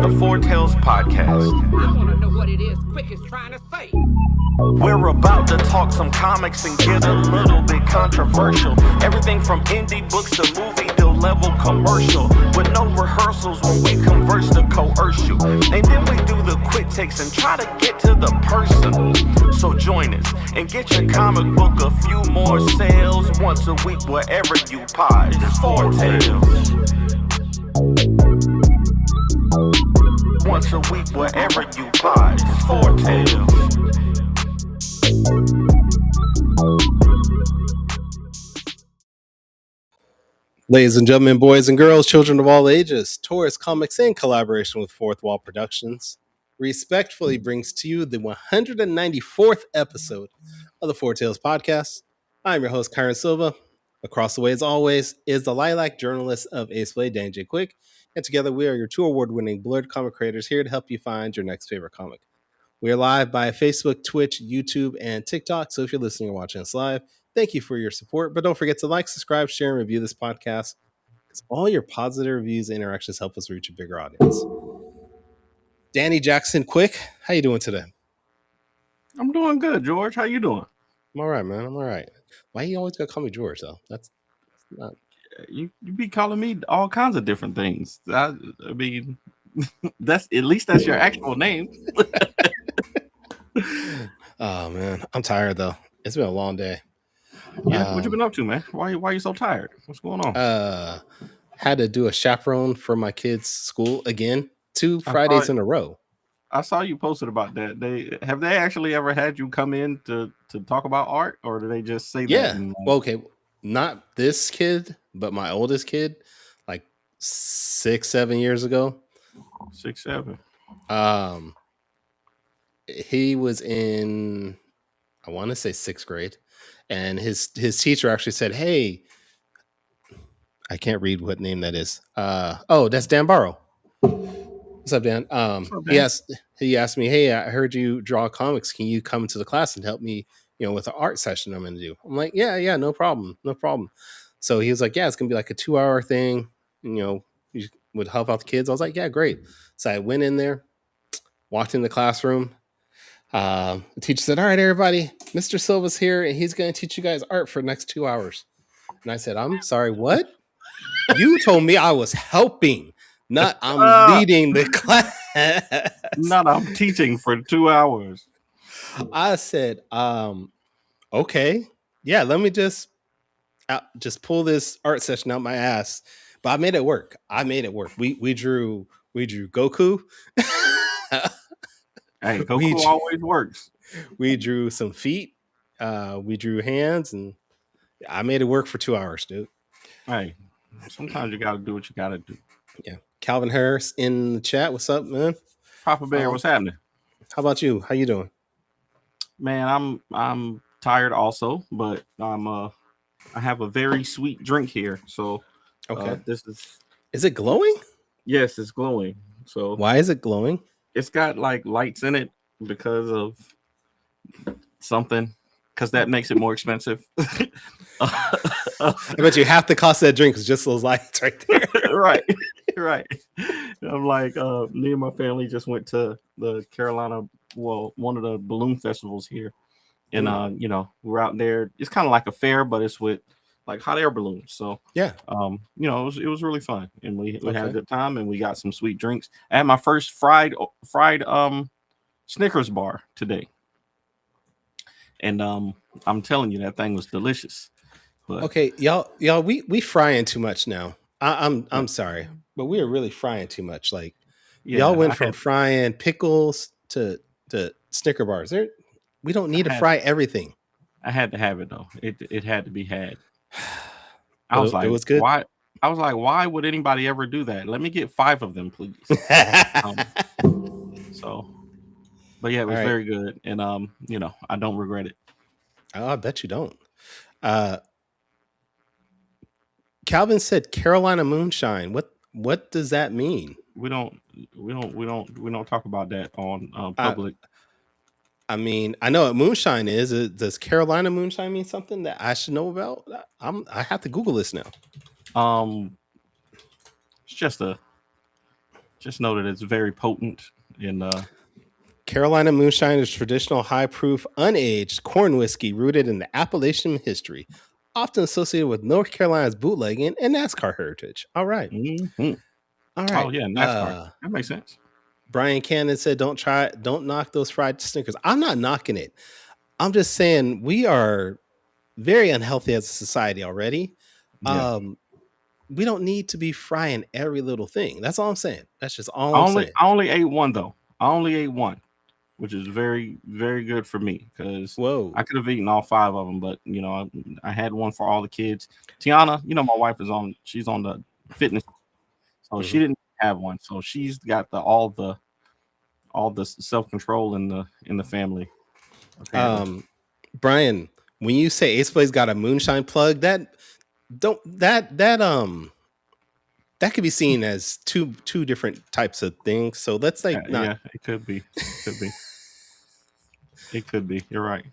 the Four Tales podcast. I want to know what it is Quick is trying to say. We're about to talk some comics and get a little bit controversial. Everything from indie books to movie to level commercial. With no rehearsals when we converse to coerce you. And then we do the quick takes and try to get to the person. So join us and get your comic book a few more sales once a week wherever you pod. It's Four Tales. Once a week wherever you pod. It's Four Tales. Ladies and gentlemen, boys and girls, children of all ages, Taurus Comics in collaboration with Fourth Wall Productions respectfully brings to you the 194th episode of the Four Tales podcast. I'm your host, Kyron Silva. Across the way, as always, is the lilac journalist of Ace Blade, Dan J. Quick, and together we are your two award-winning blurred comic creators here to help you find your next favorite comic. We are live by Facebook, Twitch, YouTube, and TikTok, so if you're listening or watching us live, thank you for your support, but don't forget to like, subscribe, share, and review this podcast because all your positive reviews and interactions help us reach a bigger audience. Danny Jackson Quick, how you doing today? I'm doing good, George. How you doing? I'm all right, man. I'm all right. Why you always gotta call me George, though? That's not... You be calling me all kinds of different things. I mean, that's at least that's your actual name. Oh, man. I'm tired, though. It's been a long day. Yeah, what you been up to, man? Why are you so tired? What's going on? Had to do a chaperone for my kids' school again, 2 Fridays in a row. I saw you posted about that. Have they actually ever had you come in to talk about art, or do they just say that? Yeah. Well, okay, not this kid, but my oldest kid, like 6-7 years ago. 6-7. He was in, I want to say 6th grade, and his teacher actually said, "Hey," I can't read what name that is. That's Dan Barrow. What's up, Dan? What's up, Dan? He asked me, "Hey, I heard you draw comics. Can you come to the class and help me, with the art session I'm going to do?" I'm like, yeah, no problem. So he was like, "Yeah, it's going to be like a 2-hour thing. You would help out the kids." I was like, "Yeah, great." So I went in there, walked in the classroom. The teacher said, "All right, everybody, Mr. Silva's here, and he's going to teach you guys art for the next 2 hours." And I said, "I'm sorry, what? You told me I was helping, not I'm leading the class." Not I'm teaching for 2 hours. I said, okay, yeah, let me just pull this art session out my ass. But I made it work. We drew Goku. Hey, Goku always works. We drew some feet. We drew hands, and I made it work for 2 hours, dude. Hey, sometimes you got to do what you got to do. Yeah. Calvin Harris in the chat. What's up, man? Papa Bear, what's happening? How about you? How you doing? Man, I'm tired also, but I have a very sweet drink here. So okay, this is it glowing? Yes, it's glowing. So why is it glowing? It's got like lights in it because of something, because that makes it more expensive. I bet you half the cost of that drink is just those lights right there. Right. I'm like, me and my family just went to the Carolina, one of the balloon festivals here. And, we're out there. It's kind of like a fair, but it's with like hot air balloons. So, yeah, it was really fun. And we had a good time, and we got some sweet drinks. I had my first fried Snickers bar today. And I'm telling you, that thing was delicious. But okay, y'all, we frying too much now. I'm sorry, but we are really frying too much. Like, y'all went from frying pickles to Snicker bars. We don't need to fry everything. I had to have it though. It had to be had. It was good. Why? I was like, why would anybody ever do that? Let me get 5 of them, please. But yeah, it was very good, and I don't regret it. Oh, I bet you don't. Calvin said Carolina moonshine. What does that mean? We don't talk about that on public. I mean, I know what moonshine is. Does Carolina moonshine mean something that I should know about? I have to Google this now. It's just Just know that it's very potent. And Carolina Moonshine is traditional, high proof, unaged corn whiskey rooted in the Appalachian history, often associated with North Carolina's bootlegging and NASCAR heritage. All right. Mhm. All Oh right. yeah, NASCAR. That makes sense. Brian Cannon said, don't knock those fried Snickers. I'm not knocking it. I'm just saying we are very unhealthy as a society already. Yeah. We don't need to be frying every little thing. That's all I'm saying. That's just all I I'm only saying. I only ate one though. I only ate one, which is very very good for me because Whoa. I could have eaten all five of them, but I had one for all the kids. Tiana, my wife she's on the fitness, so she Mhm. didn't have one, so she's got all the self control in the family. Apparently, Brian, when you say Ace Play's got a moonshine plug, that don't that could be seen as two different types of things. So let's not yeah, it could be, it could be. You're right.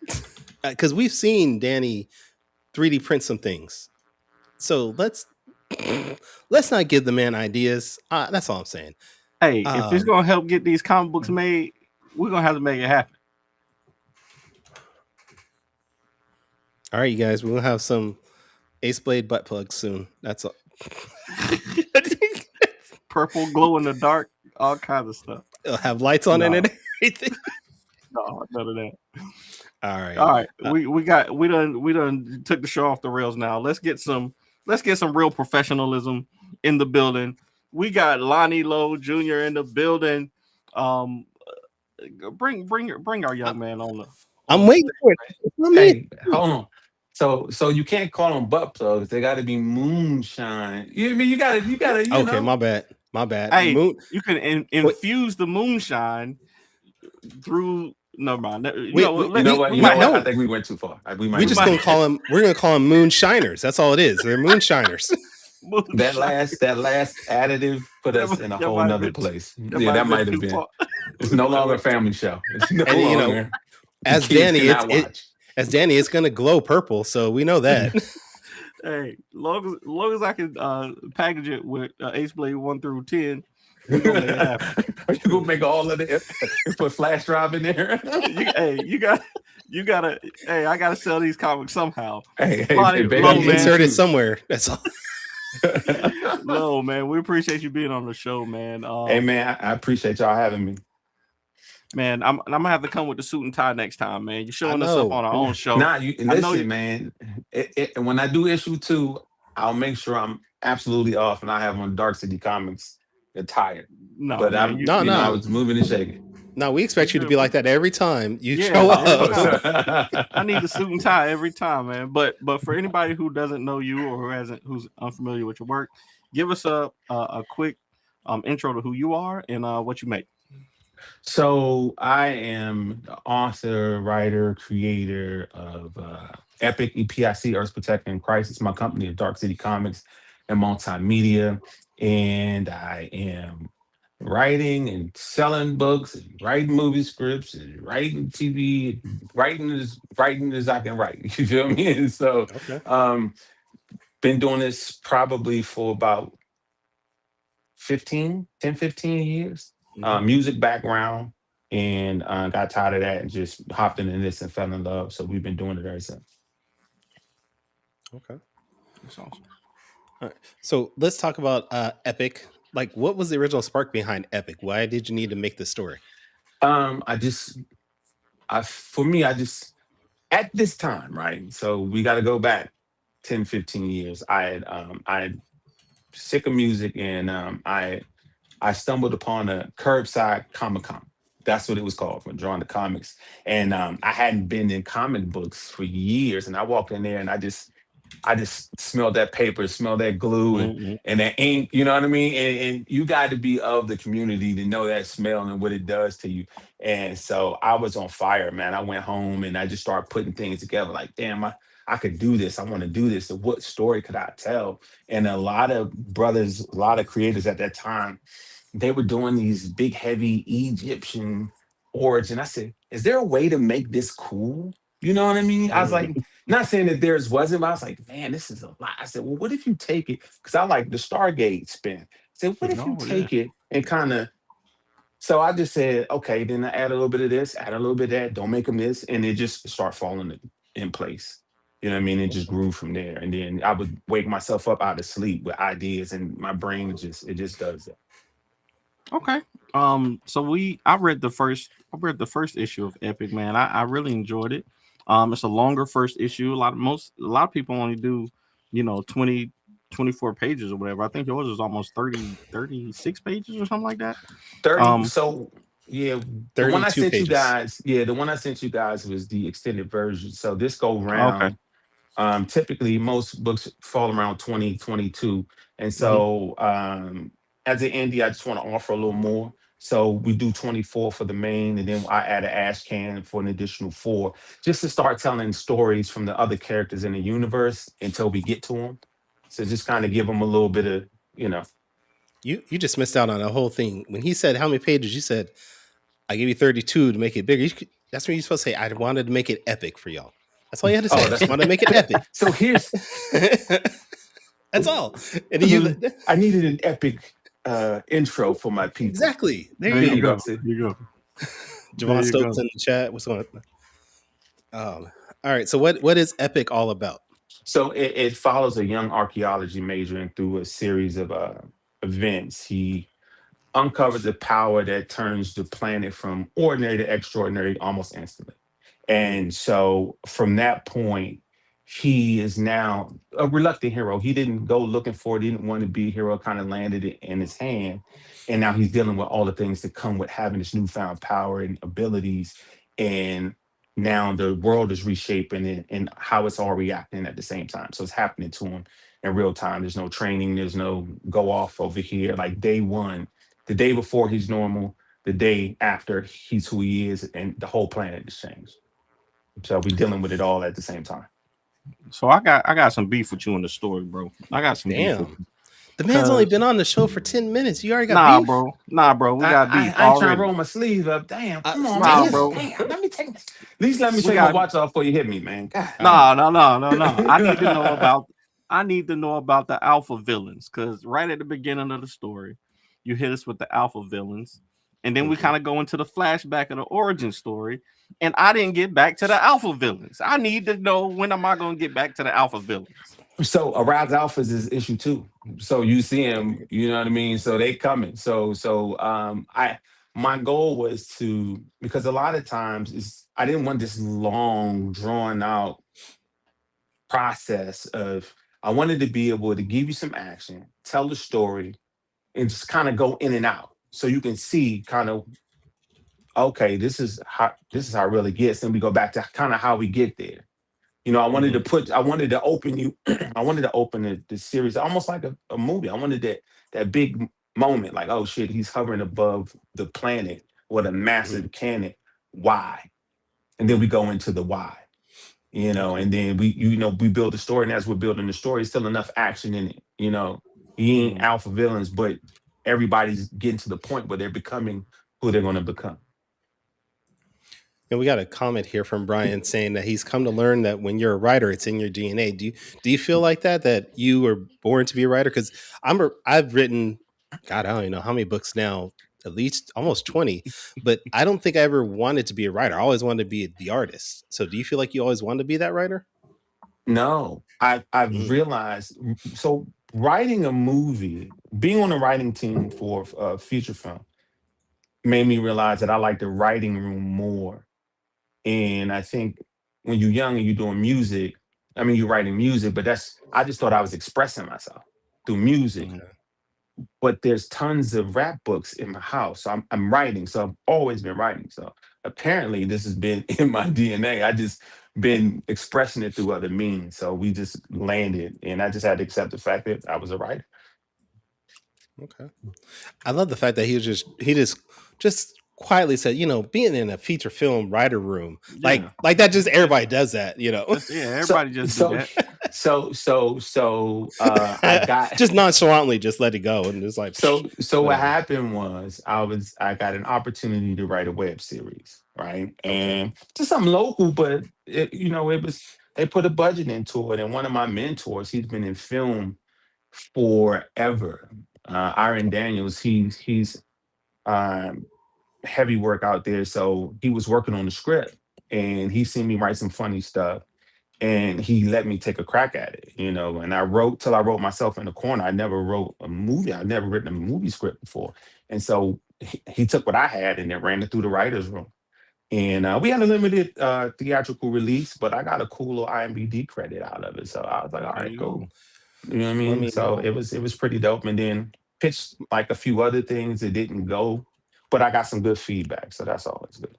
because we've seen Danny 3D print some things. So let's not give the man ideas. That's all I'm saying. Hey, if it's Um, gonna help get these comic books made, we're gonna have to make it happen. all right, you guys, we're gonna have some Ace Blade butt plugs soon. That's all. Purple, glow in the dark, all kinds of stuff. It'll have lights on it No. and everything. No, none of that. All right. All right, we done took the show off the rails. Now let's get some real professionalism in the building. We got Lonnie Lowe Jr. in the building. Bring our young man on the. I'm waiting for it. It's not me. Hey, hold on. So you can't call them butt plugs. They got to be moonshine. I mean, you gotta, Okay, know. my bad. Hey, Moon. you can infuse the moonshine through. No mind. Wait, You know what? I think we went too far. We're gonna call them moonshiners. That's all it is. They're moonshiners. that last additive put us in a whole nother place. That might have been. It's no longer a family show. It's no And, longer. as Danny, it's gonna glow purple, so we know that. Hey, long as I can package it with Ace Blade 1 through 10. Are you gonna make all of it? Put flash drive in there? you gotta. Hey, I gotta sell these comics somehow. Hey, baby, insert it somewhere. That's all. No, man, we appreciate you being on the show, man. Hey, man, I appreciate y'all having me. Man, I'm gonna have to come with the suit and tie next time, man. You're showing us up on our own show. Nah, listen, man. When I do issue 2, I'll make sure I'm absolutely off, and I have on Dark City Comics attire. No, but man, I was moving and shaking. No, we expect you to be like that every time you show up. I need the suit and tie every time, man. But for anybody who doesn't know you or who's unfamiliar with your work, give us a quick intro to who you are and what you make. So I am the author, writer, creator of Epic EPIC Earth Protecting Crisis. My company is Dark City Comics and Multimedia, and I am writing and selling books, and writing movie scripts, and writing TV, writing as I can write. You feel me? And so, been doing this probably for about 15 years. Music background, and got tired of that and just hopped into this and fell in love. So we've been doing it ever since. Okay, that's awesome. All right, so let's talk about Epic. Like, what was the original spark behind Epic? Why did you need to make this story? I just at this time, right? So we got to go back 10, 15 years. I had sick of music, and I stumbled upon a curbside Comic-Con. That's what it was called, for drawing the comics. And I hadn't been in comic books for years. And I walked in there and I just smelled that paper, smelled that glue and that ink, you know what I mean? And you got to be of the community to know that smell and what it does to you. And so I was on fire, man. I went home and I just started putting things together like, damn, I could do this. I want to do this. So what story could I tell? And a lot of brothers, a lot of creators at that time, they were doing these big, heavy Egyptian origin. I said, is there a way to make this cool? You know what I mean? I was like, not saying that theirs wasn't, but I was like, man, this is a lot. I said, well, what if you take it? Because I like the Stargate spin. I said, what if you take it and kind of. So I just said, okay, then I add a little bit of this, add a little bit of that, don't make them this, and it just start falling in place. You know what I mean? It just grew from there, and then I would wake myself up out of sleep with ideas, and my brain just does that. Okay. So I read the first issue of Epic, man. I really enjoyed it. It's a longer first issue. A lot of people only do, 20 24 pages or whatever. I think yours is almost 36 pages or something like that. 30. Um, So yeah, the one I 32 sent you pages. guys, yeah, the one I sent you guys was the extended version. So this go okay. round. Typically, most books fall around 2022. And Hmm. so, as an indie, I just want to offer a little more. So we do 24 for the main, and then I add an ash can for an additional four, just to start telling stories from the other characters in the universe until we get to them. So just kind of give them a little bit of, you know. You just missed out on a whole thing. When he said how many pages, you said I gave you 32 to make it bigger. That's when you're supposed to say I wanted to make it epic for y'all. That's all you had to say. Oh, I just that's wanted to make it epic. so. Here's That's all. And you I needed an epic intro for my people. exactly. There There you There go. you you go. go. See. There you go. There Javon you go. Stokes in the chat. What's going on? All right. So what is epic all about? So it follows a young archaeology majoring through a series of events. He uncovers the power that turns the planet from ordinary to extraordinary almost instantly. Mm, And so from that point, he is now a reluctant hero. He didn't go looking for it, he didn't want to be a hero, kind of landed it in his hand. And now he's dealing with all the things that come with having this newfound power and abilities. And now the world is reshaping and how it's all reacting at the same time. So it's happening to him in real time. There's no training, there's no go off over here. Like day one, the day before he's normal, the day after he's who he is, and the whole planet has changed. So we dealing with it all at the same time. So I got some beef with you in the story, bro. I got some beef with damn. you. The man's only Cause been on the show for 10 minutes. You already got beef? nah, bro, we got beef I ain't trying to already. roll my sleeve up. Damn, come on, man. Nah, Listen, Damn. bro, damn. Let me take this. At least let me we take my got watch off before you hit me, man. God Uh, damn. no. I need to know about the alpha villains because right at the beginning of the story, you hit us with the alpha villains, and then we mhm. kind of go into the flashback of the origin story, and I didn't get back to the alpha villains. I need to know when am I going to get back to the alpha villains? So aroused alphas is issue two. So you see him, you know what I mean? So they coming. So I my goal was to, because a lot of times is I didn't want this long drawn out process of, I wanted to be able to give you some action, tell the story, and just kind of go in and out. So you can see kind of, okay, this is how it really gets. Then we go back to kind of how we get there. Mhm. I wanted to open you, I wanted to open the series almost like a movie. I wanted that big moment, like, oh shit, he's hovering above the planet with a Mhm. massive cannon. Why? And then we go into the why, Okay. and then we build the story, and as we're building the story, there's still enough action in it. He ain't Mhm. alpha villains, but everybody's getting to the point where they're becoming who they're going to become. And we got a comment here from Brian saying that he's come to learn that when you're a writer, it's in your DNA. Do you feel like that you were born to be a writer? Because I've written, God, I don't even know how many books now, at least almost 20. But I don't think I ever wanted to be a writer. I always wanted to be the artist. So do you feel like you always wanted to be that writer? No, I've Mm, realized, so writing a movie, being on the writing team for a feature film made me realize that I like the writing room more. And I think when you're young and you're doing music, I mean, you're writing music, but I just thought I was expressing myself through music. okay. But there's tons of rap books in my house. So I'm writing. So I've always been writing. So apparently this has been in my DNA. I just been expressing it through other means. So we just landed, and I just had to accept the fact that I was a writer. Okay. I love the fact that he just quietly said, being in a feature film writer room, Yeah, like that, just everybody does that. yeah. So Everybody just do so that. I got. Just nonchalantly just let it go and it's like So what whatever. happened was I got an opportunity to write a web series, right? Okay. And just something local, but it was, they put a budget into it. And one of my mentors, he's been in film forever. Aaron Daniels, he's um, heavy work out there. So he was working on the script and he seen me write some funny stuff and he let me take a crack at it, you know. And I wrote till I wrote myself in the corner. I never wrote a movie. I'd never written a movie script before. And so he took what I had and then ran it through the writer's room. And we had a limited theatrical release, but I got a cool little IMDb credit out of it. So I was like, all There right, you go. cool. You know what I Well, I mean? mean, So it was pretty dope. And then pitched like a few other things that didn't go, but I got some good feedback. So that's always good.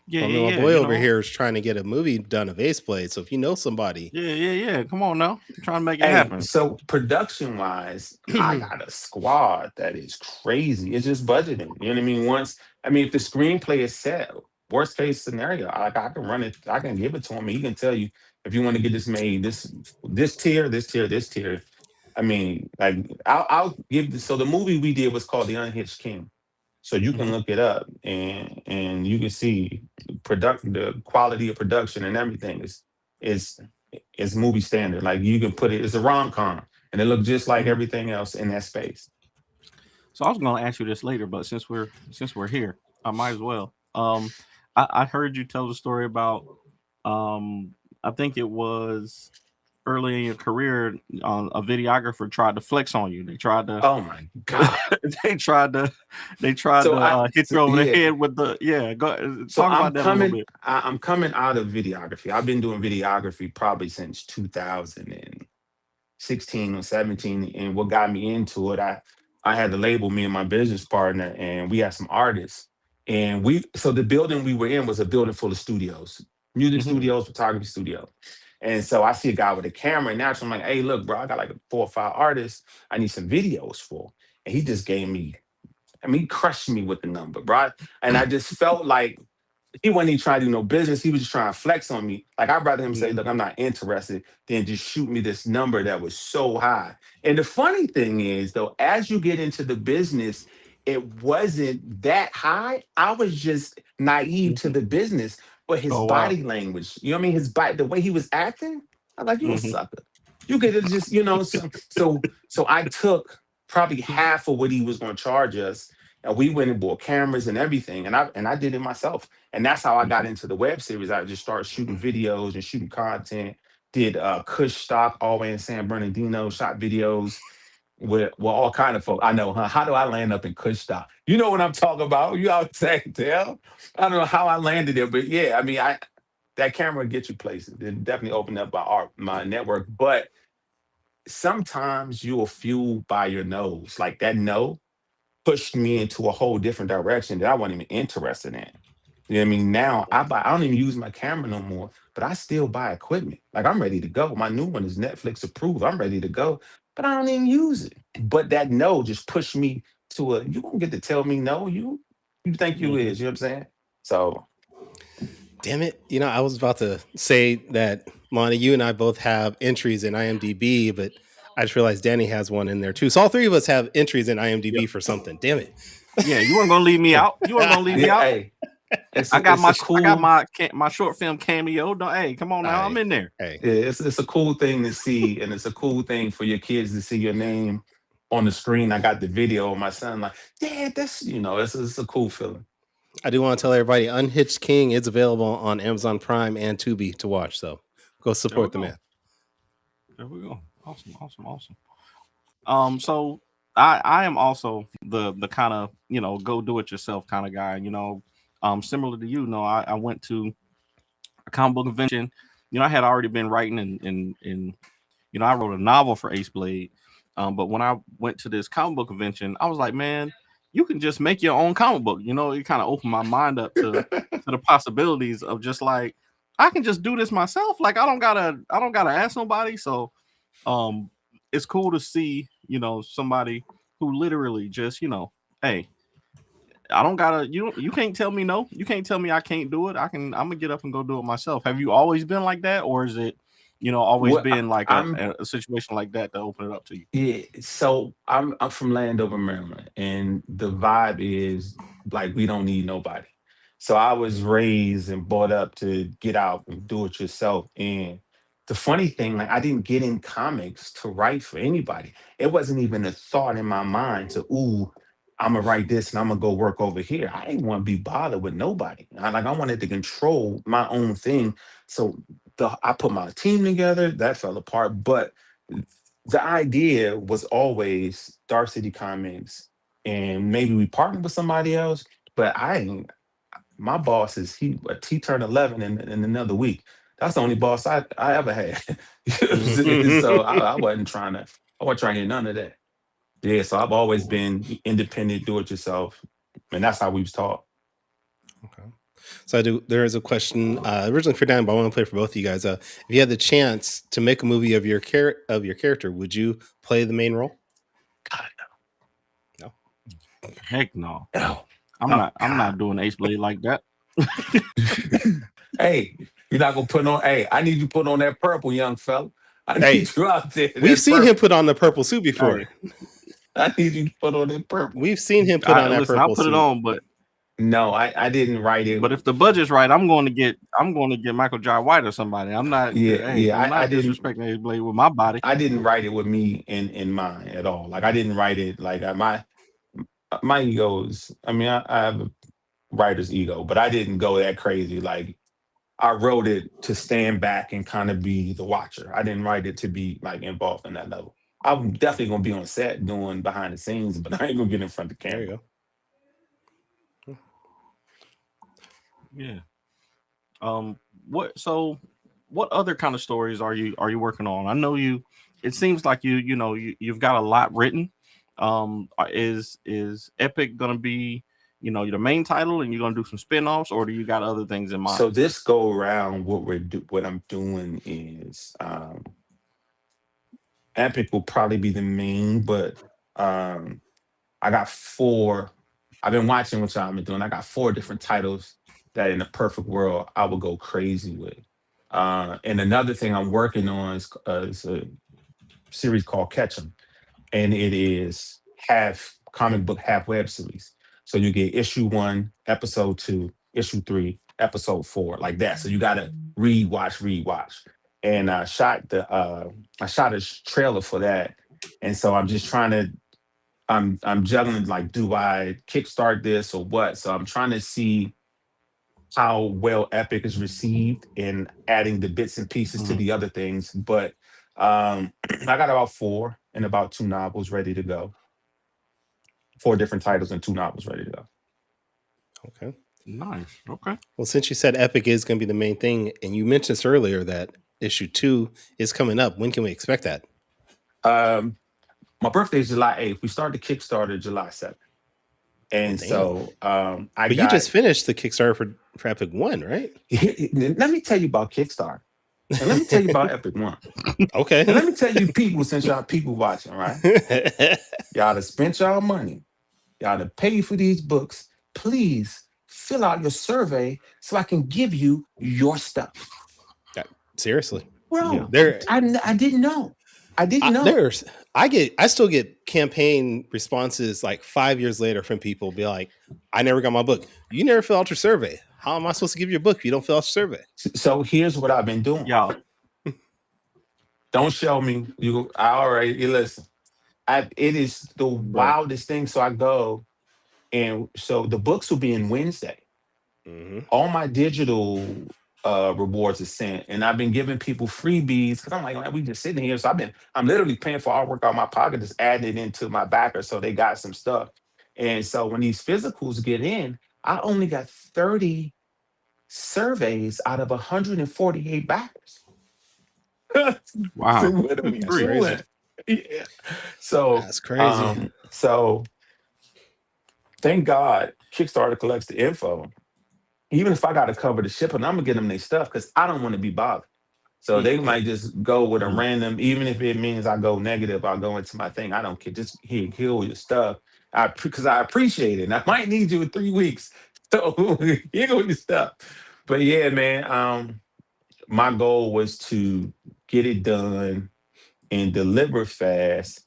Yeah, well, I mean, my yeah, yeah. boy over here is trying to get a movie done of Ace Blade. So if you know somebody, Yeah, yeah, yeah. Come on now. I'm trying to make it Hey, happen. so production wise, I got a squad that is crazy. It's just budgeting. You know what I mean? I mean, if the screenplay is set, worst case scenario, I can run it. I can give it to him. He can tell you if you want to get this made, this tier, this tier, this tier. I mean, like I'll give. So the movie we did was called The Unhitched King. So you can Mhm. look it up and you can see the quality of production and everything is is movie standard. Like you can put it, it's a rom com, and it looks just like Mhm. everything else in that space. So I was going to ask you this later, but since we're here, I might as well. I heard you tell the story about um, I think it was early in your career, a videographer tried to flex on you. They tried to Oh my god! they tried to they tried So to hit you over the yeah, head with the yeah. Go so talk about that a little bit. I'm coming out of videography. I've been doing videography probably since 2016 or 17. And what got me into it, I had to label me and my business partner, and we had some artists. And so the building we were in was a building full of studios, music Hmm. studios, photography studio. And so I see a guy with a camera, and naturally I'm like, hey, look, bro, I got like 4 or 5 artists I need some videos for. And he just gave me, I mean, he crushed me with the number, bro. And I just felt like he wasn't even trying to do no business. He was just trying to flex on me. Like I'd rather him say, Hmm. "Look, I'm not interested," than just shoot me this number that was so high. And the funny thing is, though, as you get into the business, it wasn't that high. I was just naive to Hmm. the business, but his Oh wow. body language, you know what I mean? His body, the way he was acting, I'm like, you a Hmm. sucker. You could have just, so I took probably half of what he was going to charge us, and we went and bought cameras and everything, and I did it myself, and that's how I got into the web series. I just started shooting videos and shooting content. Did Kush stock all the way in San Bernardino, shot videos with well all kind of folks. I know, huh? How do I land up in Kush stock? You know what I'm talking about? You out there tell? I don't know how I landed there, but yeah, I mean, I that camera gets you places. It definitely opened up my network. But sometimes you'll fuel by your nose, like that no pushed me into a whole different direction that I wasn't even interested in. You know what I mean? Now I don't even use my camera no more, but I still buy equipment. Like I'm ready to go. My new one is Netflix approved. I'm ready to go, but I don't even use it. But that no just pushed me to a you won't get to tell me no. You think you Hmm. is, you know what I'm saying? So damn it. I was about to say that, Monty, you and I both have entries in IMDb, but I just realized Danny has one in there too. So all three of us have entries in Yep. IMDb for something. Damn it. Yeah, you weren't gonna leave me out. You weren't gonna leave me yeah, out. hey, it's I a, got it's my a I got cool my my short film cameo. Don't hey, come on now, I'm I in there. hey. Yeah, it's a cool thing to see, and it's a cool thing for your kids to see your name on the screen. I got the video of my son, like, yeah, that's it's a cool feeling. I do want to tell everybody Unhitched King is available on Amazon Prime and Tubi to watch. So go There we support the go. man. There we go. Awesome, awesome, awesome. So I am also the kind of go do it yourself kind of guy. Similar to you. Know I went to a comic book convention. I had already been writing and I wrote a novel for Ace Blade. But when I went to this comic book convention, I was like, man, you can just make your own comic book. It kind of opened my mind up to the possibilities of just like I can just do this myself. Like I don't gotta ask nobody. So um it's cool to see somebody who literally just hey, I don't gotta you can't tell me no, you can't tell me I can't do it. I'm gonna get up and go do it myself. Have you always been like that, or is it always What been like a, I'm a situation like that to open it up to you? Yeah, so I'm from Landover, Maryland, and the vibe is like we don't need nobody. So I was raised and brought up to get out and do it yourself. And the funny thing, like I didn't get in comics to write for anybody. It wasn't even a thought in my mind to, ooh, I'm gonna write this and I'm gonna go work over here. I didn't want to be bothered with nobody. I wanted to control my own thing. So I put my team together. That fell apart, but the idea was always Dark City Comics, and maybe we partnered with somebody else. But I ain't. My boss is he turned 11 in another week. That's the only boss I ever had. You know what I'm saying? So I wasn't trying to hear none of that. Yeah, so I've always been independent, do it yourself, and that's how we was taught. Okay. So there is a question originally for Dan, but I want to play for both of you guys. If you had the chance to make a movie of your character, would you play the main role? God, No. Heck no. no. I'm not doing Ace Blade like that. Hey, you're not gonna put on. Hey, I need you to put on that purple, young fella. I Hey, need you out there. We've seen him put on the purple suit before. Hey. I need you to put on that purple. We've seen him put on that Listen, purple I'll put suit. it on, but No, I didn't write it. But if the budget's right, I'm going to get Michael Jai White or somebody. I'm not. I'm not disrespecting Ace Blade with my body. I didn't write it with me in mind at all. Like I didn't write it like my ego is. I mean, I have a writer's ego, but I didn't go that crazy. Like I wrote it to stand back and kind of be the watcher. I didn't write it to be like involved in that level. I'm definitely gonna be on set doing behind the scenes, but I ain't gonna get in front of the camera. There you go. Yeah. What other kind of stories are you working on? I know it seems like you've got a lot written. Is Epic gonna be the main title and you're gonna do some spin-offs, or do you got other things in mind? So this go around, what I'm doing is Epic will probably be the main, but I got 4. I've been watching what y'all been doing. I got 4 different titles that in a perfect world I would go crazy with. And another thing I'm working on is a series called Catch 'em, and it is half comic book, half web series. So you get issue 1, episode 2, issue 3, episode 4, like that. So you gotta read, watch. And I shot a trailer for that. And so I'm just trying to I'm juggling, like, do I kickstart this or what? So I'm trying to see how well Epic is received and adding the bits and pieces to the other things. But I got about 4 and about 2 novels ready to go. 4 different titles and 2 novels ready to go. Okay. Nice. Okay. Well, since you said Epic is going to be the main thing, and you mentioned this earlier that issue 2 is coming up, when can we expect that? My birthday is July 8th. We started the Kickstarter July 7th. And so you just finished the Kickstarter for Epic 1, right? Let me tell you about Kickstarter. And let me tell you about Epic 1. Okay. And let me tell you, people, since y'all people watching, right? Y'all have spent y'all money. Y'all have paid for these books. Please fill out your survey so I can give you your stuff. Seriously. Bro, I didn't know. I didn't know. I still get campaign responses like 5 years later from people be like, I never got my book. You never fill out your survey. How am I supposed to give you a book if you don't fill out your survey? So here's what I've been doing. Y'all. Don't show me. You listen. It is the wildest thing. So I go, and so the books will be in Wednesday. Mm-hmm. All my digital rewards are sent, and I've been giving people freebies because I'm like, we just sitting here. So I'm literally paying for artwork out of my pocket, just adding it into my backer, so they got some stuff. And so when these physicals get in, I only got 30 surveys out of 148 backers. Wow, So what are we doing? Yeah. So that's crazy. So thank God Kickstarter collects the info. Even if I got to cover the shipping, I'm gonna get them their stuff because I don't want to be bothered. So they might just go with a random, even if it means I go negative, I'll go into my thing. I don't care. Just here your stuff. Because I appreciate it. And I might need you in 3 weeks. So here go your stuff. But yeah, man, my goal was to get it done and deliver fast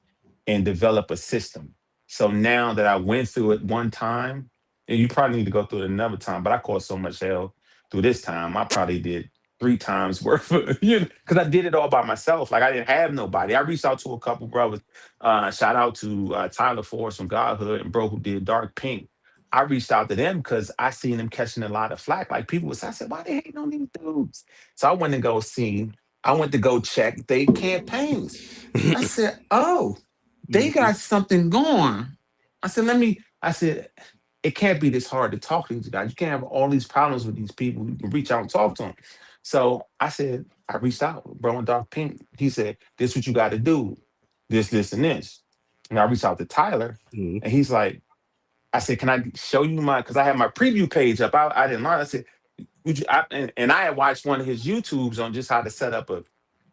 and develop a system. So now that I went through it one time, and you probably need to go through it another time, but I caused so much hell through this time. I probably did 3 times worth of, because I did it all by myself. Like I didn't have nobody. I reached out to a couple brothers. Shout out to Tyler Forrest from Godhood and bro who did Dark Pink. I reached out to them because I seen them catching a lot of flack. Like people was, I said, why they hating on these dudes? So I went to go check they campaigns. I said, oh, they got something going. I said, it can't be this hard to talk to these guys. You can't have all these problems with these people. You can reach out and talk to them. So I said, I reached out, bro, in Dark Pink. He said, this what you got to do. This, and this. And I reached out to Tyler, and he's like, I said, can I show you because I had my preview page up. I didn't learn. I said, would you, and I had watched one of his YouTubes on just how to set up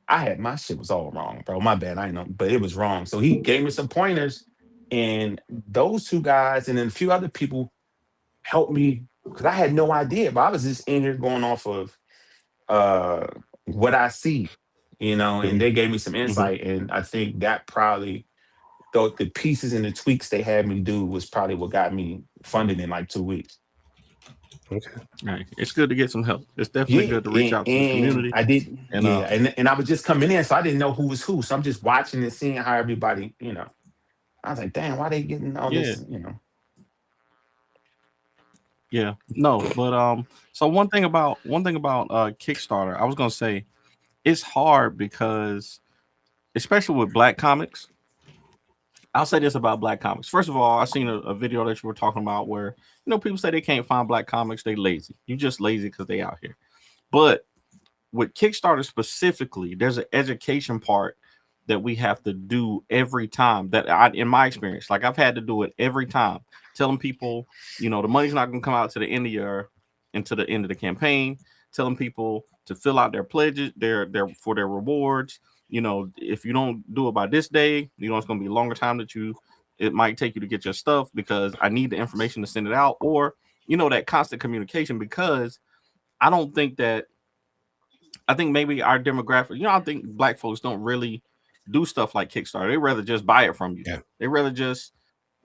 I had my shit was all wrong, bro. My bad. I know, but it was wrong. So he gave me some pointers, and those 2 guys and then a few other people helped me because I had no idea. But I was just in here going off of uh what I see, and they gave me some insight. And I think that probably the pieces and the tweaks they had me do was probably what got me funded in like 2 weeks. Okay. Right. It's good to get some help. It's definitely good to reach out to the community. I did, and I was just coming in, so I didn't know who was who. So I'm just watching and seeing how everybody, I was like, damn, why they getting all this, Yeah. No, but so one thing about Kickstarter, I was gonna say it's hard because especially with Black comics. I'll say this about Black comics. First of all, I seen a video that you were talking about where people say they can't find Black comics, they lazy. You just lazy because they out here. But with Kickstarter specifically, there's an education part that we have to do every time. In my experience, like I've had to do it every time, telling people, the money's not going to come out to the end of the campaign. Telling people to fill out their pledges, their for their rewards. If you don't do it by this day, it's going to be a longer time it might take you to get your stuff because I need the information to send it out, or that constant communication, because I think maybe our demographic, I think Black folks don't really do stuff like Kickstarter. They rather just buy it from you. Yeah. They rather just,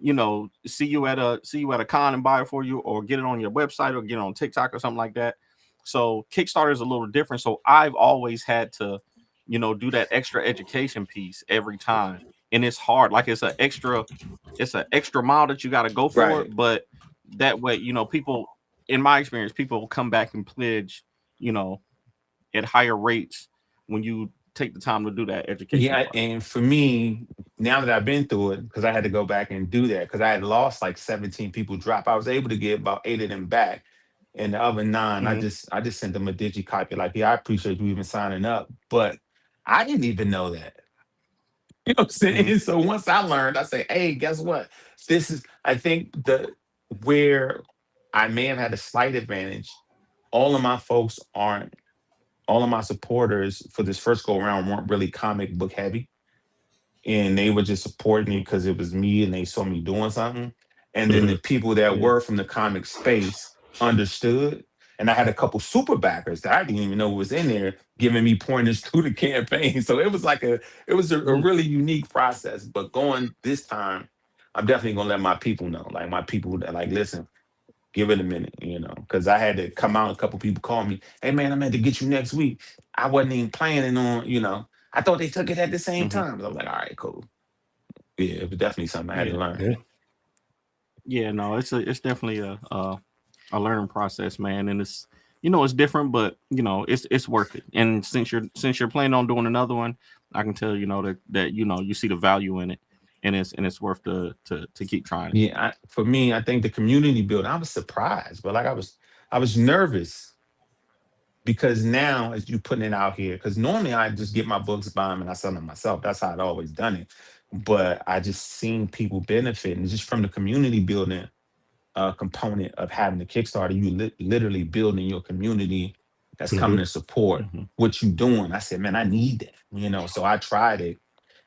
see you at a con and buy it for you, or get it on your website, or get it on TikTok or something like that. So Kickstarter is a little different. So I've always had to, do that extra education piece every time. And it's hard. Like it's an extra mile that you got to go for. Right. But that way, people, in my experience, people come back and pledge, at higher rates when you take the time to do that education. Yeah, part. and for me, now that I've been through it, because I had to go back and do that, because I had lost like 17 people drop. I was able to get about 8 of them back. And the other 9, I just sent them a digi copy. Like, yeah, I appreciate you even signing up. But I didn't even know that. You know what I'm saying? So once I learned, I say, hey, guess what? I think where I may have had a slight advantage, all of my folks aren't, all of my supporters for this first go around weren't really comic book heavy. And they were just supporting me because it was me and they saw me doing something. And then the people that were from the comic space understood. And I had a couple super backers that I didn't even know was in there giving me pointers through the campaign. So it was a really unique process. But going this time, I'm definitely gonna let my people know. Like my people that like, listen, give it a minute, because I had to come out. A couple people called me, hey man, I'm meant to get you next week. I wasn't even planning on, I thought they took it at the same time. I was like, all right, cool. Yeah, it was definitely something I had to learn. Yeah, no, it's definitely a learning process, man, and it's it's different, but it's worth it. And since you're planning on doing another one, I can tell that you see the value in it, and it's worth to keep trying. Yeah, for me, I think the community building, I was surprised, but like I was nervous because now as you putting it out here, because normally I just get my books, buy them, and I sell them myself. That's how I'd always done it. But I just seen people benefit, and just from the community building component of having the Kickstarter, you literally building your community that's coming to support what you doing. I said, man, I need that, so I tried it,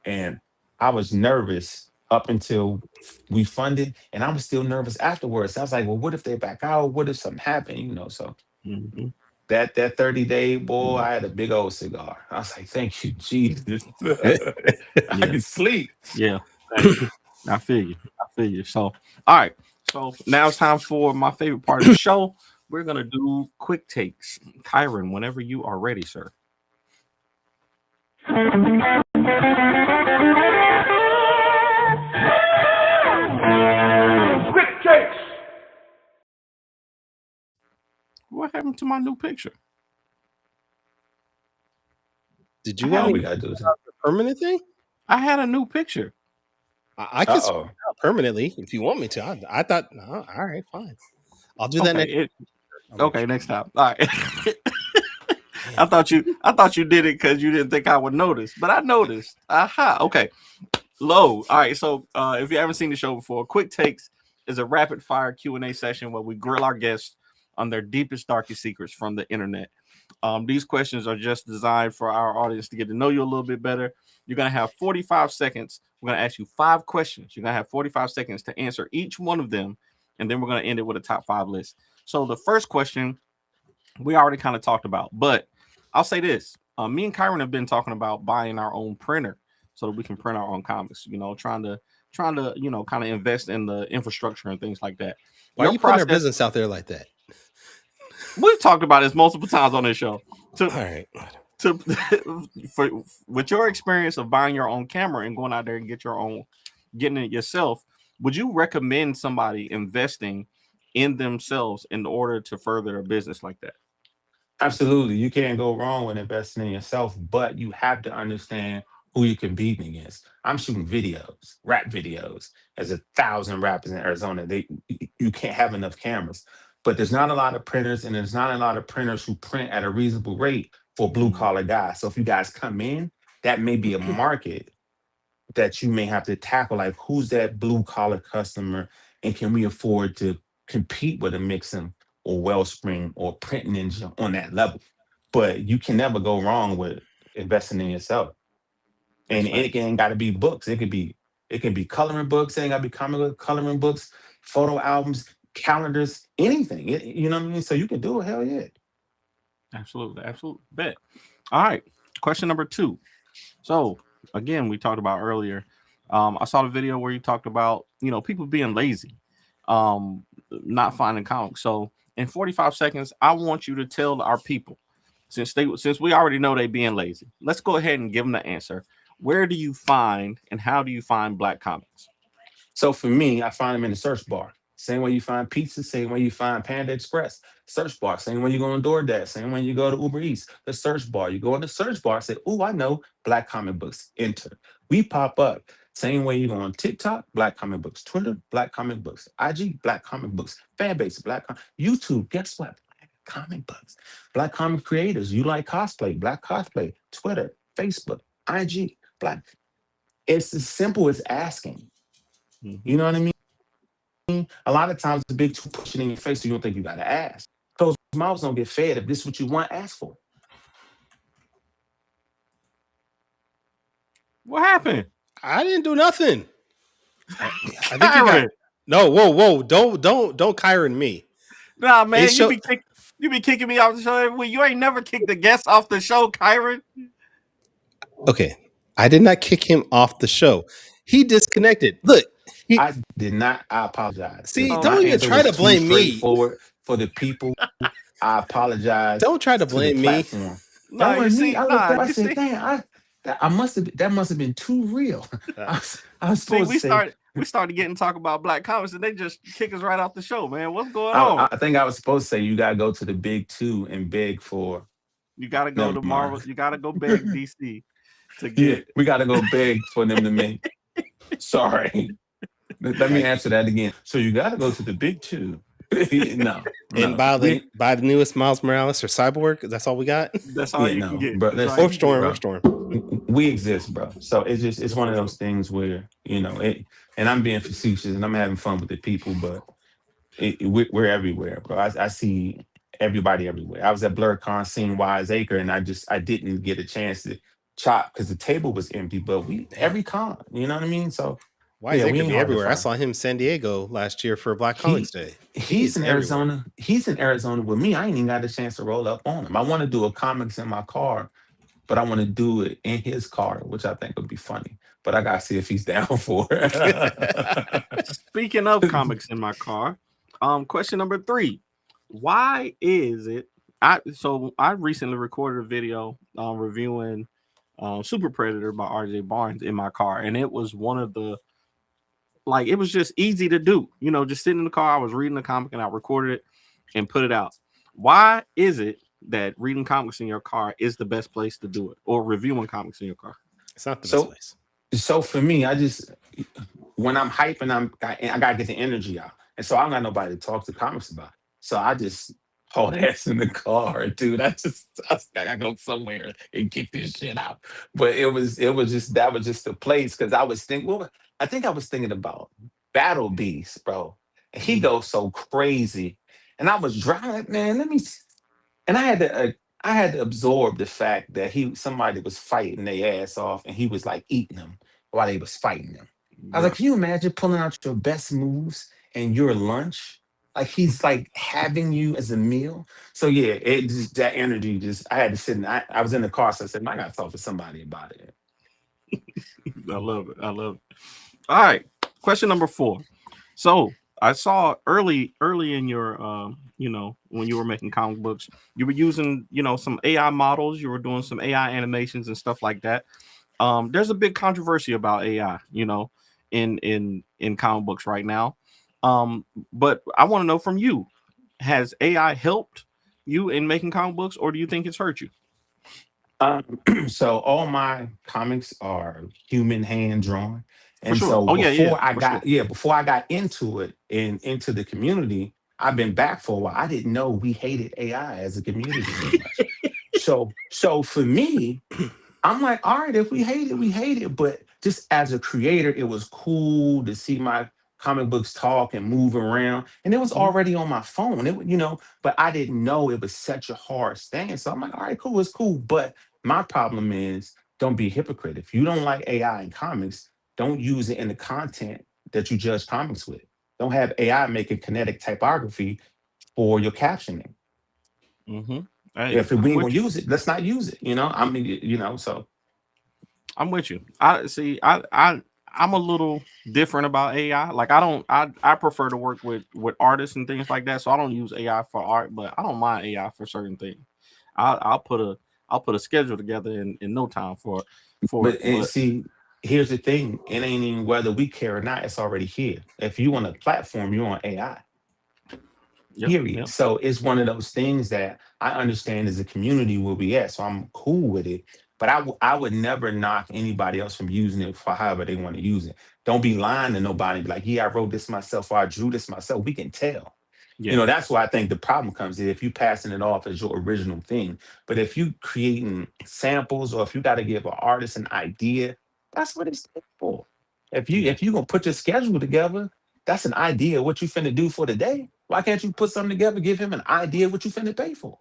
and I was nervous up until we funded, and I was still nervous afterwards. I was like, well, what if they back out? What if something happened? So that 30-day, boy, I had a big old cigar. I was like, thank you, Jesus. I can sleep. Yeah. I feel you. So, all right. So now it's time for my favorite part of the show. We're gonna do quick takes. Kyron, whenever you are ready, sir. Quick takes. What happened to my new picture? Did you How want we me gotta do this. the permanent thing? I had a new picture. I can switch Uh-oh. it out permanently if you want me to. I thought, no, all right, fine. I'll do that next. Okay, next time. All right. I thought you did it because you didn't think I would notice, but I noticed. Aha. Okay. Low. All right. So if you haven't seen the show before, Quick Takes is a rapid fire Q&A session where we grill our guests on their deepest, darkest secrets from the internet. These questions are just designed for our audience to get to know you a little bit better. You're going to have 45 seconds. We're going to ask you 5 questions. You're going to have 45 seconds to answer each one of them. And then we're going to end it with a top 5 list. So the first question we already kind of talked about, but I'll say this. Me and Kyron have been talking about buying our own printer so that we can print our own comics, trying to, kind of invest in the infrastructure and things like that. Why are you putting our business out there like that? We've talked about this multiple times on this show. All right. With your experience of buying your own camera and going out there and getting it yourself, would you recommend somebody investing in themselves in order to further a business like that? Absolutely. You can't go wrong with investing in yourself, but you have to understand who you're competing against. I'm shooting videos, rap videos. There's 1,000 rappers in Arizona. You can't have enough cameras. But there's not a lot of printers, and there's not a lot of printers who print at a reasonable rate for blue collar guys. So if you guys come in, that may be a market that you may have to tackle. Like, who's that blue collar customer, and can we afford to compete with a Mixon or Wellspring or Print Ninja on that level? But you can never go wrong with investing in yourself. And it ain't got to be books. It can be coloring books. It ain't got to be comic book coloring books, photo albums, calendars, anything. You know what I mean? So you can do it. Hell yeah. Absolutely. Bet. All right. Question number 2. So again, we talked about earlier. I saw the video where you talked about, people being lazy, not finding comics. So in 45 seconds, I want you to tell our people, since we already know they being lazy, let's go ahead and give them the answer. Where do you find and how do you find Black comics? So for me, I find them in the search bar. Same way you find pizza, same way you find Panda Express. Search bar, same way you go on DoorDash, same way you go to Uber Eats. The search bar, you go in the search bar, say, "Oh, I know Black comic books." Enter. We pop up. Same way you go on TikTok, Black comic books. Twitter, Black comic books. IG, Black comic books. Fanbase, YouTube. Guess what? Black comic books. Black comic creators. You like cosplay? Black cosplay. Twitter, Facebook, IG, Black. It's as simple as asking. You know what I mean? A lot of times the big two push it in your face, so you don't think you gotta ask. Closed mouths don't get fed. If this is what you want, ask for. What happened? I didn't do nothing. I think Kyron. No, whoa. Don't Kyron me. Nah, man, you be kicking me off the show every week. You ain't never kicked the guest off the show, Kyron. Okay. I did not kick him off the show. He disconnected. Look. I did not. I apologize. See, If don't my even answer try was to too blame me. straightforward for the people, I apologize. Don't try to the blame me. platform. Nah, That wasn't me. I looked up. I you said, see- "Damn, that must have been too real." I was See, supposed we to say. started getting talk about Black comics, and they just kick us right off the show, man. What's going on? I think I was supposed to say you gotta go to the big two and beg for. You gotta go Never to Marvel. mind. You gotta go beg DC to Yeah, get. we gotta go beg for them to make. Sorry. Let me answer that again. So you got to go to the big two. No. And buy the newest Miles Morales or Cyborg. That's all we got. That's all you can get. Bro, Or Storm. We exist, bro. So it's one of those things where and I'm being facetious and I'm having fun with the people, but we're everywhere, bro. I see everybody everywhere. I was at BlurCon seeing Wise Acre, and I didn't get a chance to chop because the table was empty. But every con, you know what I mean? So. Why is he everywhere? I saw him in San Diego last year for Black Comics Day. He's in Arizona. He's in Arizona with me. I ain't even got a chance to roll up on him. I want to do a comics in my car, but I want to do it in his car, which I think would be funny. But I gotta see if he's down for it. Speaking of comics in my car, question number 3. Why is it? I recently recorded a video reviewing Super Predator by RJ Barnes in my car, and it was one of the it was just easy to do. Just sitting in the car, I was reading the comic and I recorded it and put it out. Why is it that reading comics in your car is the best place to do it, or reviewing comics in your car? It's not the best So place. so for me, I just when I'm hyping, I gotta get the energy out, and so I don't got nobody to talk to comics about. So I just haul ass in the car, dude. I gotta go somewhere and get this shit out. But it was just that was just the place because I was thinking. Well, I think I was thinking about Battle Beast, bro. And he Mm. goes so crazy, and I was driving, like, man. And I had to absorb the fact that somebody was fighting their ass off, and he was like eating them while they was fighting them. I was like, Yeah. can you imagine pulling out your best moves and your lunch? Like he's like having you as a meal. So yeah, it just that energy just I had to sit and I was in the car, so I said, "Man, I gotta talk to somebody about it." I love it. I love it. All right. Question number 4. So I saw early in your when you were making comic books, you were using, some AI models, you were doing some AI animations and stuff like that. There's a big controversy about AI, in comic books right now. But I want to know from you, has AI helped you in making comic books, or do you think it's hurt you? So all my comics are human hand drawn. For And sure. so Oh yeah, yeah, for sure. before I got into it and into the community, I've been back for a while. I didn't know we hated AI as a community that much. So for me, I'm like, all right, if we hate it, we hate it. But just as a creator, it was cool to see my comic books talk and move around. And it was Mhm. already on my phone. But I didn't know it was such a hard stand. So I'm like, all right, cool, it's cool. But my problem is don't be a hypocrite. If you don't like AI in comics, don't use it in the content that you judge comics with. Don't have AI making kinetic typography for your captioning. Mhm. Hey, If we I'm ain't with gonna you. use it, let's not use it. I mean, so I'm with you. I see. I'm a little different about AI. Like I don't. I prefer to work with artists and things like that. So I don't use AI for art, but I don't mind AI for certain things. I'll put a schedule together in no time for it. And But see, here's the thing: it ain't even whether we care or not. It's already here. If you want a platform, you're on AI. yep, Period. yep, So it's one of those things that I understand as a community where we at. So I'm cool with it. But I would never knock anybody else from using it for however they want to use it. Don't be lying to nobody. Be like, yeah, I wrote this myself or I drew this myself. We can tell. yeah, That's why I think the problem comes in if you passing it off as your original thing. But if you creating samples or if you got to give an artist an idea, that's what it's there for. If you yeah, if you gonna put your schedule together, that's an idea of what you finna do for the day. Why can't you put something together, give him an idea of what you finna pay for?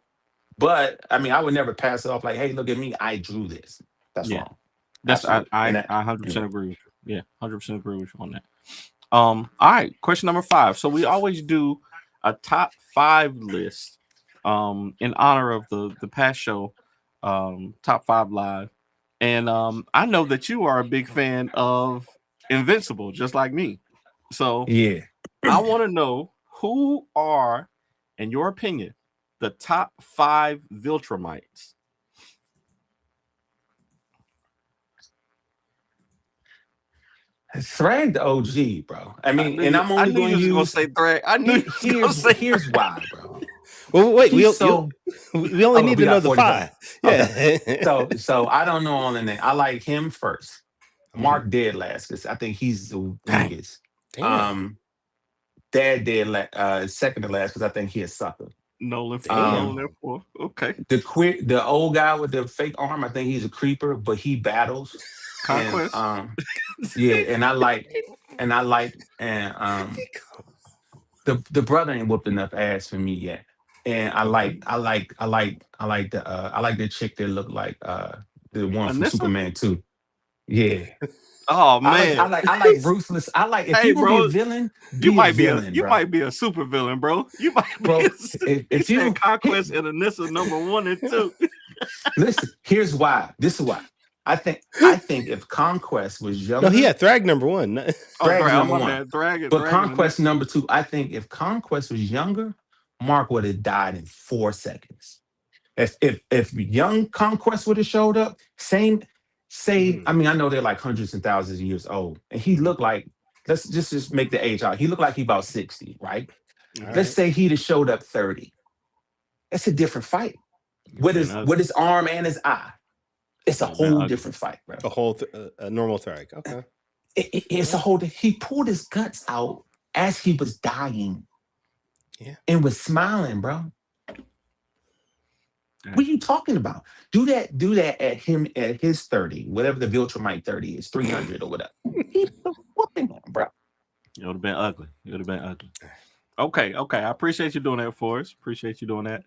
But I mean, I would never pass it off like, hey, look at me, I drew this. That's yeah. wrong. That's I Absolutely. I And that I 100% anyway. agree with you. Yeah, 100% agree with you on that. All right. Question number 5. So we always do a top 5 list. In honor of the past show, top 5 live. And I know that you are a big fan of Invincible, just like me. So Yeah. I want to know who are, in your opinion, the top 5 Viltrumites. Thrag the OG, bro. I I mean, knew and you. I'm I only knew gonna you was gonna use say Thrag. I knew you was gonna say here's Thrag. why, bro. Well, wait, He's so we only oh, need we to know got the 40 seconds. 5. Okay. Yeah. So I don't know all the name. I like him first. Okay. Mark dead last because I think he's the Dang. weakest. Damn. Um, Dad dead second to last because I think he a sucker. Nolan Damn. Um, Nolan F4. Okay. the old guy with the fake arm, I think he's a creeper, but he battles. And Conquest. yeah, and the brother ain't whooped enough ass for me yet. And Okay. I like the chick that looked like the one from Anissa? Superman too. Yeah. Oh I like I man. like I like ruthless. I like if Hey you're gonna be a bro, villain, you be a might be a villain, you bro. might be a super villain, bro. You might be Bro, he if said you Conquest and Anissa number 1 and 2. listen, here's why. This is why. I think if Conquest was No, he younger, had Thrag number 1. Oh Thrag's Thrag, oh number my one. bad. Dragon But Dragon Conquest Anissa. number two, I think if Conquest was younger, Mark would have died in 4 seconds. If young Conquest would have showed up, same say, I mean, I know they're like hundreds and thousands of years old, and he looked like, let's just make the age out. He looked like he about 60, right? All Let's right. say he'd have showed up 30. That's a different fight. With his arm and his eye. It's a whole different fight, bro. A whole a normal Theric. Okay. It's a whole. He pulled his guts out as he was dying. Yeah. And was smiling, bro. What are you talking about? Do that at his 30, whatever the Viltrumite 30 is, 300 or whatever. He was whooping him, bro. It would have been ugly. It would have been ugly. Okay. I appreciate you doing that for us. Appreciate you doing that.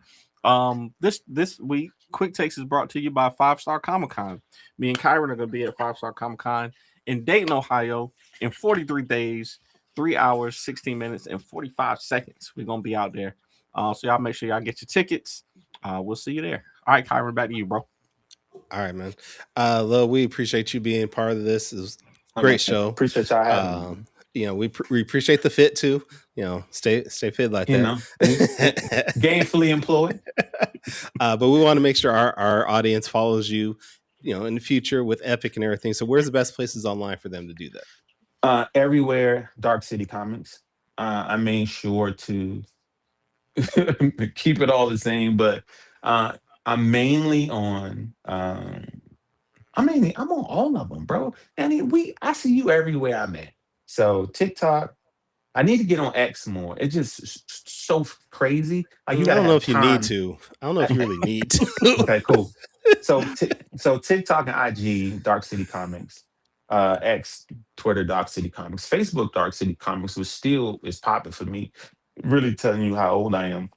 This week, Quick Takes is brought to you by 5 Star Comic Con. Me and Kyron are gonna be at 5 Star Comic Con in Dayton, Ohio, in 43 days, 3 hours, 16 minutes, and 45 seconds. We're gonna be out there. So y'all make sure y'all get your tickets. We'll see you there. All right, Kyron, back to you, bro. All right, man. Lil, we appreciate you being part of this. It was a great show. Appreciate y'all having me. You know, we appreciate the fit too. You know, stay fit like You that. know, gainfully employed. But we want to make sure our audience follows you, you know, in the future with Epic and everything. So where's the best places online for them to do that? Everywhere, Dark City Comics. I made sure to keep it all the same, but I'm mainly on. I'm on all of them, bro. And I see you everywhere I'm at. So TikTok. I need to get on X more. It's just so crazy. Like you I gotta don't know have if you time. need to. I don't know if you really need to. Okay, cool. So TikTok and IG, Dark City Comics, X, Twitter, Dark City Comics, Facebook, Dark City Comics is popping for me. Really telling you how old I am.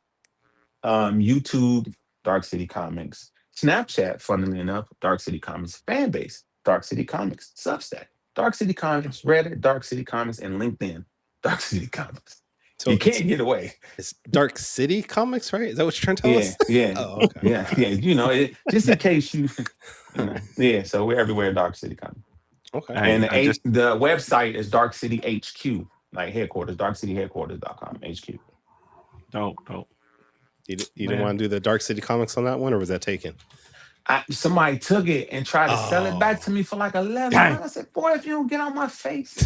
YouTube, Dark City Comics, Snapchat, funnily enough, Dark City Comics, Fanbase, Dark City Comics, Substack, Dark City Comics, Reddit, Dark City Comics, and LinkedIn, Dark City Comics. So you can't get away. It's Dark City Comics, right? Is that what you're trying to tell us? Yeah. Oh, okay. Yeah. You know, just in case you know. Yeah. So we're everywhere, Dark City Comics. Okay. And the website is Dark City HQ, like headquarters, darkcityheadquarters.com, HQ. Dope. You didn't want to do the Dark City Comics on that one, or was that taken? Somebody took it and tried to sell it back to me for like $11. I said, boy, if you don't get on my face.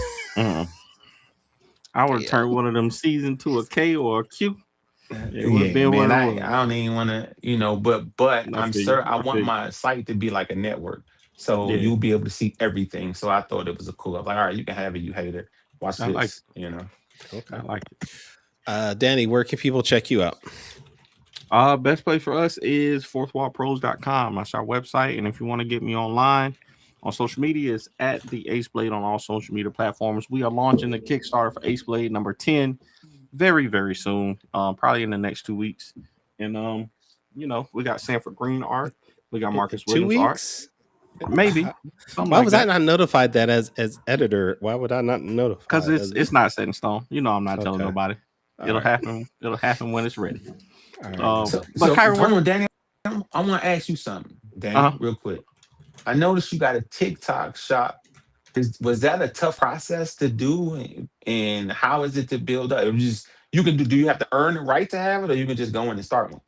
I would have turned one of them C's into a K or a Q. It would have been man, I don't even want to, you know, but I'm sure I want my site to be like a network. So you'll be able to see everything. So I thought it was a cool. I was like, all right, you can have it, you hate it. Watch this, like you know. Okay. I like it. Danny, where can people check you out? Best place for us is fourthwallpros.com. That's our website. And if you want to get me online on social media, it's at the Ace Blade on all social media platforms. We are launching the Kickstarter for Ace Blade number 10 very, very soon. Probably in the next 2 weeks. And you know, we got Sanford Green art. We got Marcus Williams 2 weeks? art. Maybe. Why was I not notified that as editor? Why would I not notify? Because it's not set in stone. You know, I'm not telling nobody. It'll happen. It'll happen when it's ready. Right. So Kyron, Danny, I want to ask you something, Danny, real quick. I noticed you got a TikTok shop. Was that a tough process to do, and how is it to build up? It was just you can do. Do you have to earn the right to have it, or you can just go in and start one?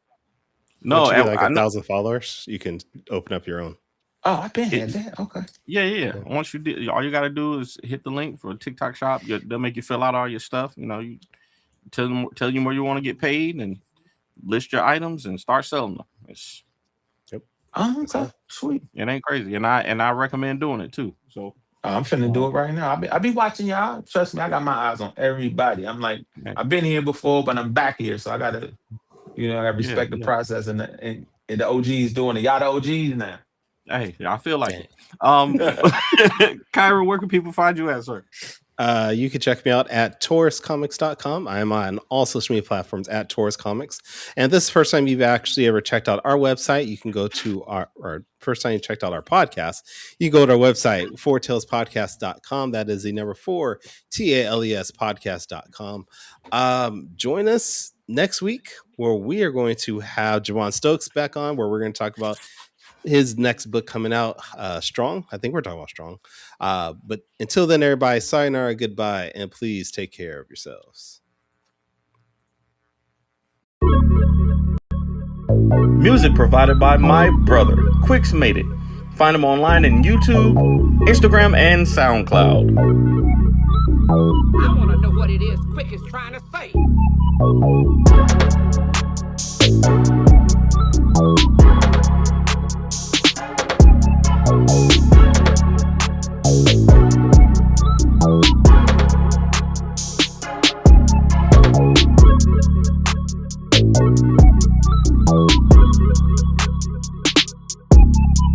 No, once you get like 1,000 followers, you can open up your own. Oh, I bet that. Okay. Yeah. Once you did, all you got to do is hit the link for a TikTok shop. They'll make you fill out all your stuff. You know, you tell you where you want to get paid and list your items and start selling them. Oh, okay. Sweet. It ain't crazy, and I recommend doing it too. So I'm finna do it right now. I be watching y'all. Trust me, I got my eyes on everybody. I'm like, I've been here before, but I'm back here, so I gotta, you know, I respect the process and the OGs doing it. Y'all the OGs now. Hey, I feel like it. Kyra, where can people find you at, sir? You can check me out at tauruscomics.com. I am on all social media platforms at Taurus Comics. And if this is the first time you've actually ever checked out our website, you can go to or first time you checked out our podcast, you go to our website, fourtalespodcast.com. That is the number 4, TALES podcast.com. Join us next week where we are going to have Javon Stokes back on, where we're going to talk about his next book coming out, Strong. I think we're talking about Strong. But until then, everybody, sayonara, goodbye, and please take care of yourselves. Music provided by my brother, Quix Made It. Find him online in YouTube, Instagram, and SoundCloud. I want to know what it is Quick is trying to say.